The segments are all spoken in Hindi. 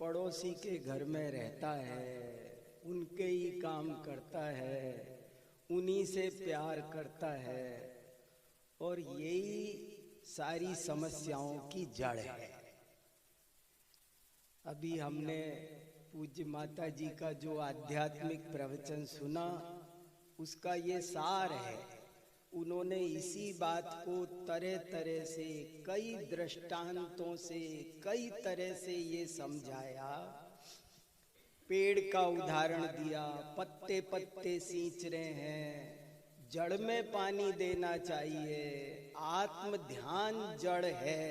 पड़ोसी के घर में रहता है, उनके ही काम करता है, उन्हीं से प्यार करता है, और यही सारी समस्याओं की जड़ है। अभी हमने पूज्य माता जी का जो आध्यात्मिक प्रवचन सुना, उसका ये सार है। उन्होंने इसी बात को तरह तरह से, कई दृष्टांतों से, कई तरह से ये समझाया। पेड़ का उदाहरण दिया, पत्ते पत्ते सींच रहे हैं, जड़ में पानी देना चाहिए, आत्म ध्यान जड़ है।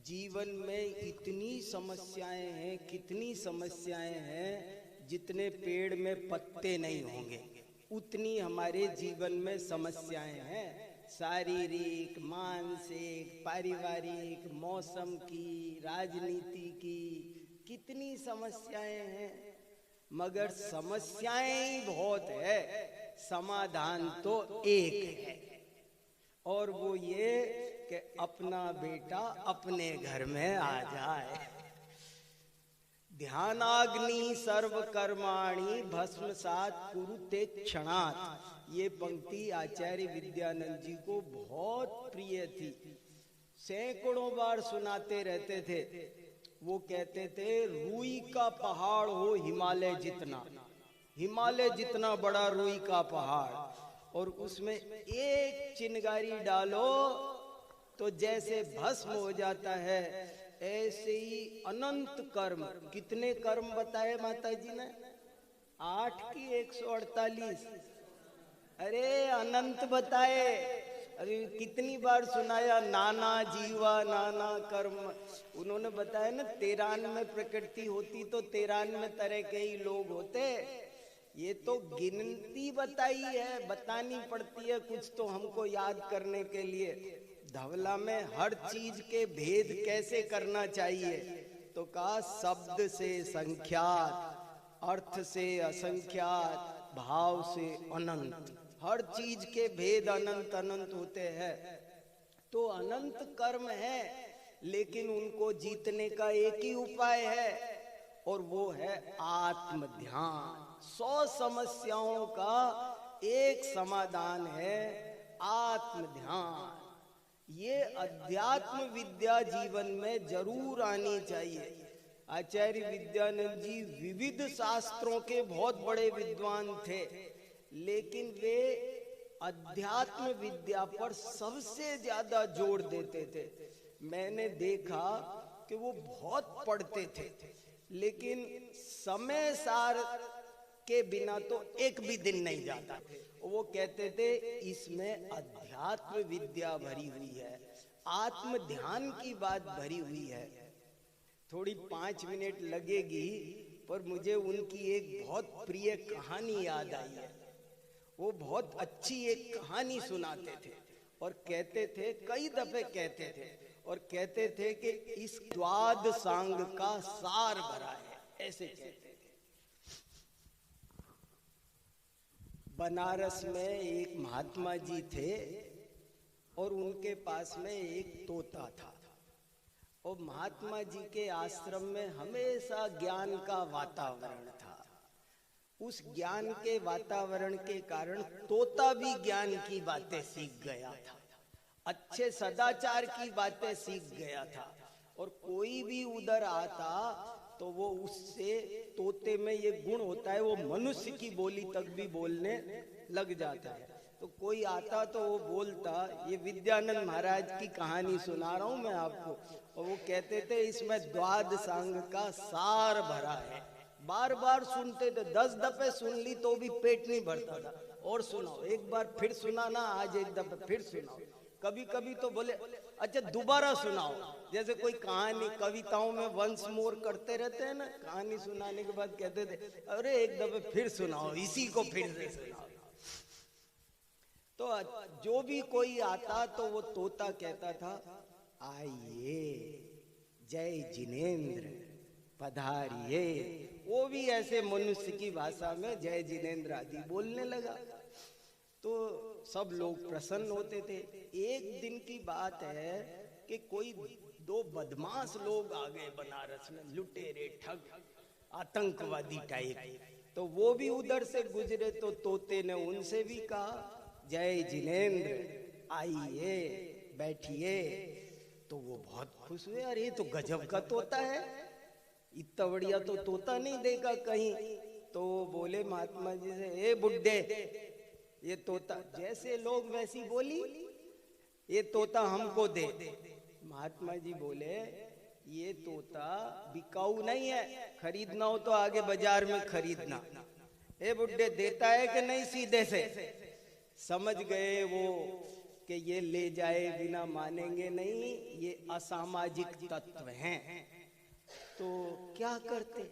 जीवन में इतनी समस्याएं हैं, कितनी समस्याएं हैं, जितने पेड़ में पत्ते नहीं होंगे उतनी हमारे जीवन में समस्याएं हैं। शारीरिक, मानसिक, पारिवारिक, मौसम की, राजनीति की, कितनी समस्याएं हैं। मगर समस्याएं ही बहुत है, समाधान तो एक है, और वो ये कि अपना बेटा अपने घर में आ जाए। ध्यानाग्नि सर्व कर्माणि भस्मसात कुरुते क्षणात्। ये पंक्ति आचार्य विद्यानंद जी को बहुत प्रिय थी, सैकड़ों बार सुनाते रहते थे। वो कहते थे, रुई का पहाड़ हो हिमालय जितना, हिमालय जितना बड़ा रुई का पहाड़, और उसमें एक चिनगारी डालो तो जैसे भस्म हो जाता है, ऐसे ही अनंत कर्म। कितने कर्म बताए माता जी ने? 8 की 148? अरे अनंत बताए। अरे कितनी बार सुनाया, नाना जीवा नाना कर्म। उन्होंने बताया ना, 93 प्रकृति होती तो 93 तरह के ही लोग होते। ये तो गिनती बताई है, बतानी पड़ती है कुछ तो हमको याद करने के लिए। धवला में हर चीज के भेद कैसे करना चाहिए, तो कहा शब्द से संख्यात, अर्थ से असंख्यात, भाव से अनंत। हर चीज के भेद अनंत अनंत होते हैं। तो अनंत कर्म है, लेकिन उनको जीतने का एक ही उपाय है, और वो है आत्म ध्यान। 100 समस्याओं का एक समाधान है आत्म ध्यान। ये अध्यात्म विद्या जीवन में जरूर आनी चाहिए। आचार्य विद्यानंद जी विविध शास्त्रों के बहुत बड़े विद्वान थे, लेकिन वे अध्यात्म विद्या पर सबसे ज्यादा जोर देते थे। मैंने देखा कि वो बहुत पढ़ते थे, लेकिन समय सार के बिना तो एक भी दिन नहीं जाता। वो कहते थे, इसमें अध्यात्म विद्या भरी हुई है, आत्म ध्यान की बात भरी हुई है। थोड़ी 5 मिनट लगेगी, पर मुझे उनकी एक बहुत प्रिय कहानी याद आई है। वो बहुत अच्छी एक कहानी सुनाते थे, और कहते थे, कई दफे कहते थे, और कहते थे कि इस द्वाद सांग का सार भरा है, ऐसे कहते थे। बनारस में एक महात्मा जी थे, और उनके पास में एक तोता था, और महात्मा जी के आश्रम में हमेशा ज्ञान का वातावरण था। उस ज्ञान के वातावरण के कारण तोता भी ज्ञान की बातें सीख गया था, अच्छे सदाचार की बातें सीख गया था। और कोई भी उधर आता तो वो उससे, तोते में ये गुण होता है, वो मनुष्य की बोली तक भी बोलने लग जाता है। तो कोई आता तो वो बोलता, ये विद्यानंद महाराज की कहानी सुना रहा हूं मैं आपको, और वो कहते थे, इसमें द्वाद सांग का सार भरा है। बार बार सुनते थे, 10 दफे सुन ली तो भी पेट नहीं भरता था, और सुनाओ, एक बार फिर सुनाना, आज एक दफे फिर सुनाओ। कभी कभी तो बोले, अच्छा दोबारा सुनाओ। जैसे कोई कहानी, कविताओं में वंस मोर करते रहते हैं ना, कहानी सुनाने के बाद कहते थे, अरे एक दफे फिर सुनाओ, इसी को फिर से सुनाओ। तो जो भी कोई आता तो वो तोता कहता था, आइए जय जिनेंद्र पधारिए। वो भी ऐसे मनुष्य की भाषा में जय जिनेंद्र आदि बोलने लगा, तो सब लोग प्रसन्न होते थे। एक दिन की बात है कि कोई दो बदमाश लोग आ गए बनारस में, लुटेरे ठग आतंकवादी टाइप। तो वो भी उधर से गुजरे तो तोते ने उनसे भी कहा जय जिनेंद्र, आइए बैठिए। तो वो बहुत खुश हुए, अरे तो गजब का तोता है, इतना बढ़िया तो तोता नहीं देखा कहीं। तो वो बोले महात्मा जी से, ए बुड्ढे, ये तोता, जैसे लोग वैसी बोली, ये तोता हमको दे। महात्मा जी बोले ये तोता बिकाऊ नहीं है, खरीदना हो तो आगे बाजार में खरीदना। ए बुड्ढे, देता है कि नहीं सीधे से? समझ गए वो कि ये ले जाए बिना मानेंगे नहीं, ये असामाजिक तत्व हैं। तो क्या करते,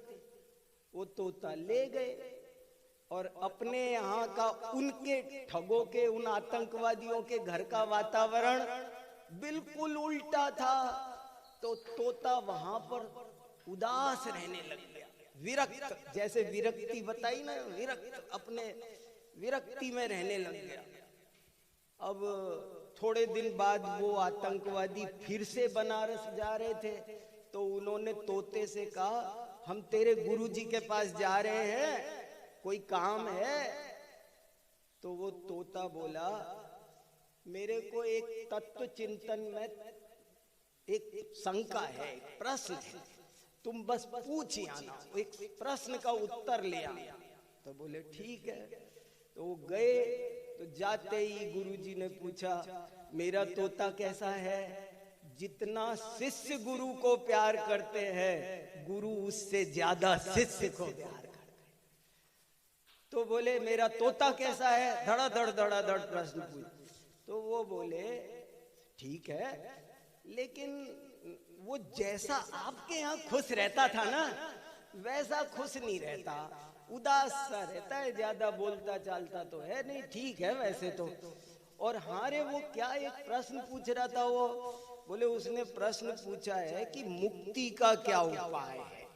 वो तोता ले गए और अपने यहाँ का, उनके ठगों के, उन आतंकवादियों के घर का वातावरण बिल्कुल उल्टा था। तो तोता वहां पर उदास रहने लग गया, विरक्त, जैसे विरक्ति बताई ना, विरक्त, अपने विरक्ति में रहने लग गया। अब थोड़े दिन बाद वो आतंकवादी फिर से बनारस जा रहे थे, तो उन्होंने तोते से कहा, हम तेरे गुरुजी के पास जा रहे हैं, कोई काम है? तो वो तोता बोला, मेरे को एक तत्व चिंतन में एक शंका है, एक प्रश्न है, तुम बस पूछ ही आना, एक प्रश्न का उत्तर ले आना। तो बोले ठीक है। तो वो गए, तो जाते ही गुरुजी ने पूछा, मेरा तोता कैसा है? जितना शिष्य गुरु को प्यार करते हैं, गुरु उससे ज्यादा शिष्य को प्यार करते हैं। तो बोले मेरा तोता कैसा है? धड़ाधड़ प्रश्न पूछ। तो वो बोले ठीक है, लेकिन वो जैसा आपके यहाँ खुश रहता था ना, वैसा खुश नहीं रहता, उदास सा रहता है, ज्यादा बोलता चालता तो है नहीं, ठीक है वैसे तो। और हाँ रे, वो क्या एक प्रश्न पूछ रहा था वो? बोले उसने प्रश्न पूछा है कि मुक्ति का क्या उपाय है।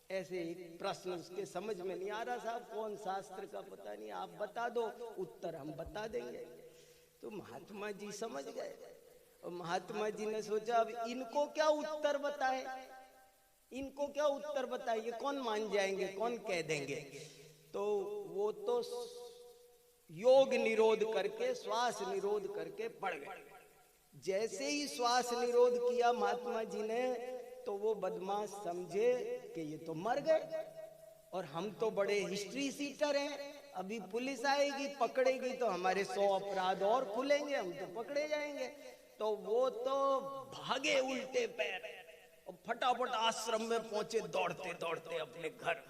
ऐसे एक प्रश्न उसके समझ में नहीं आ रहा, साहब कौन शास्त्र का पता नहीं, आप बता दो, उत्तर हम बता देंगे। तो महात्मा जी समझ गए, और महात्मा जी ने सोचा अब इनको क्या उत्तर बताए, इनको क्या उत्तर बताए, ये कौन मान जाएंगे, कौन कह देंगे। तो वो तो योग निरोध करके, श्वास निरोध करके पड़ गए। जैसे ही श्वास निरोध किया महात्मा जी ने, तो वो बदमाश समझे कि ये तो मर गए, और हम तो बड़े हिस्ट्री सीटर हैं, अभी पुलिस आएगी पकड़ेगी तो हमारे 100 अपराध और खुलेंगे, हम तो पकड़े जाएंगे। तो वो तो भागे उल्टे पैर और फटाफट आश्रम में पहुंचे, दौड़ते दौड़ते अपने घर।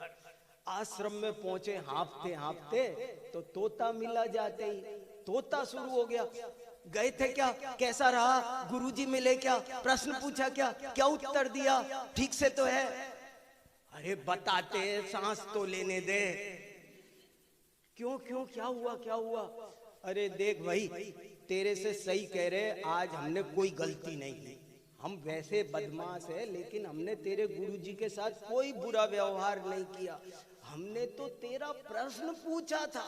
आश्रम में पहुंचे हाँफते हाँफते, तो तोता मिला। जाते ही तोता शुरू हो गया, गए थे क्या, कैसा रहा, गुरुजी मिले क्या, प्रश्न पूछा क्या, क्या उत्तर दिया, ठीक से तो है? अरे बताते, सांस तो लेने दे। क्यों क्यों, क्या हुआ क्या हुआ? अरे देख भाई, तेरे से सही कह रहे, आज हमने कोई गलती नहीं की, हम वैसे बदमाश है, लेकिन हमने तेरे गुरुजी के साथ कोई बुरा व्यवहार नहीं किया। हमने तो तेरा प्रश्न पूछा था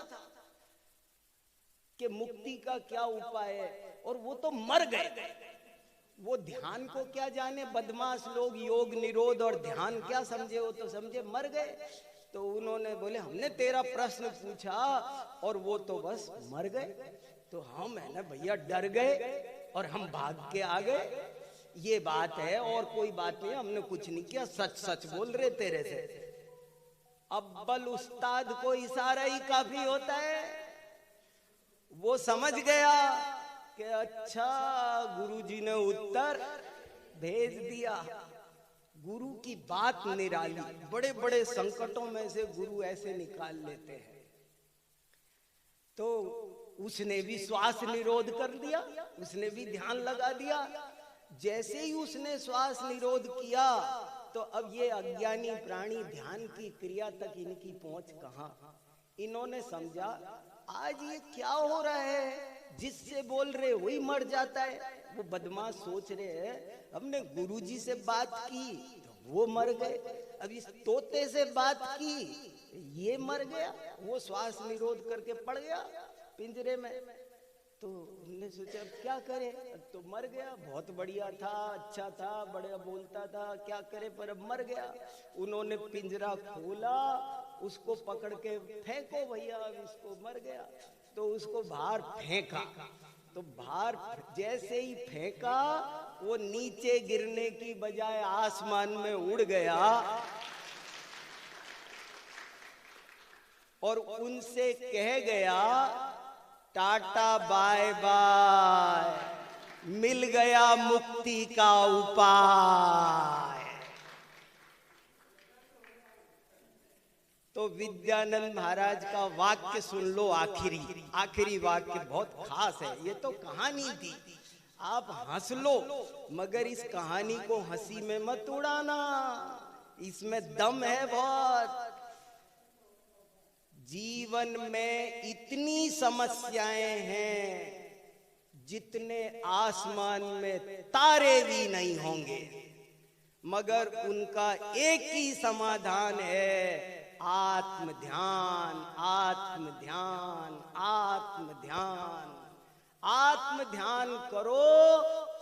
कि मुक्ति का क्या उपाय है, और वो तो मर गए। वो ध्यान को क्या जाने, बदमाश लोग योग निरोध और ध्यान क्या समझे, वो तो समझे मर गए। तो उन्होंने बोले हमने तेरा प्रश्न पूछा और वो तो बस मर गए। तो हम है ना भैया डर गए और हम भाग के आ गए, ये बात है और कोई बात नहीं, हमने कुछ नहीं किया, सच सच बोल रहे तेरे से। अव्वल उस्ताद को इशारा ही काफी होता है, वो समझ गया कि अच्छा गुरुजी ने उत्तर भेज दिया। गुरु की बात निराली, बड़े बड़े संकटों में से गुरु ऐसे निकाल लेते हैं। तो उसने भी श्वास निरोध कर दिया, उसने भी ध्यान लगा दिया। जैसे ही उसने श्वास निरोध किया, तो अब ये अज्ञानी प्राणी ध्यान की क्रिया तक इनकी पहुंच कहां। इन्होंने समझा आज ये क्या हो रहा है, जिससे बोल रहे वही मर जाता है। वो बदमाश सोच रहे हैं हमने गुरुजी से बात की तो वो मर गए, अब इस तोते से बात की ये मर गया, वो श्वास निरोध करके पड़ गया पिंजरे में। तो उन्होंने सोचा अब क्या करे, अब तो मर गया, बहुत बढ़िया था, अच्छा था, बढ़िया बोलता था, क्या करे, पर अब मर गया। उन्होंने पिंजरा खोला, उसको पकड़ के फेंको भैया, अब इसको मर गया। तो उसको बाहर फेंका, तो बाहर जैसे ही फेंका वो नीचे गिरने की बजाय आसमान में उड़ गया और उनसे कह गया टाटा बाय बाय, मिल गया मुक्ति का उपाय। तो विद्यानंद महाराज का वाक्य सुन लो, आखिरी वाक्य बहुत खास है। ये तो कहानी थी, आप हंस लो, मगर इस कहानी को हंसी में मत उड़ाना, इसमें दम है बहुत। जीवन में इतनी समस्याएं हैं जितने आसमान में तारे भी नहीं होंगे, मगर उनका एक ही समाधान है, आत्म ध्यान, आत्म ध्यान, आत्म ध्यान। आत्म ध्यान करो,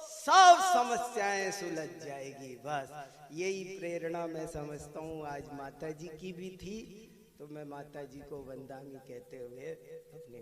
सब समस्याएं सुलझ जाएगी। बस यही प्रेरणा मैं समझता हूँ आज माता जी की भी थी। तो मैं माता जी को वंदना कहते हुए अपनी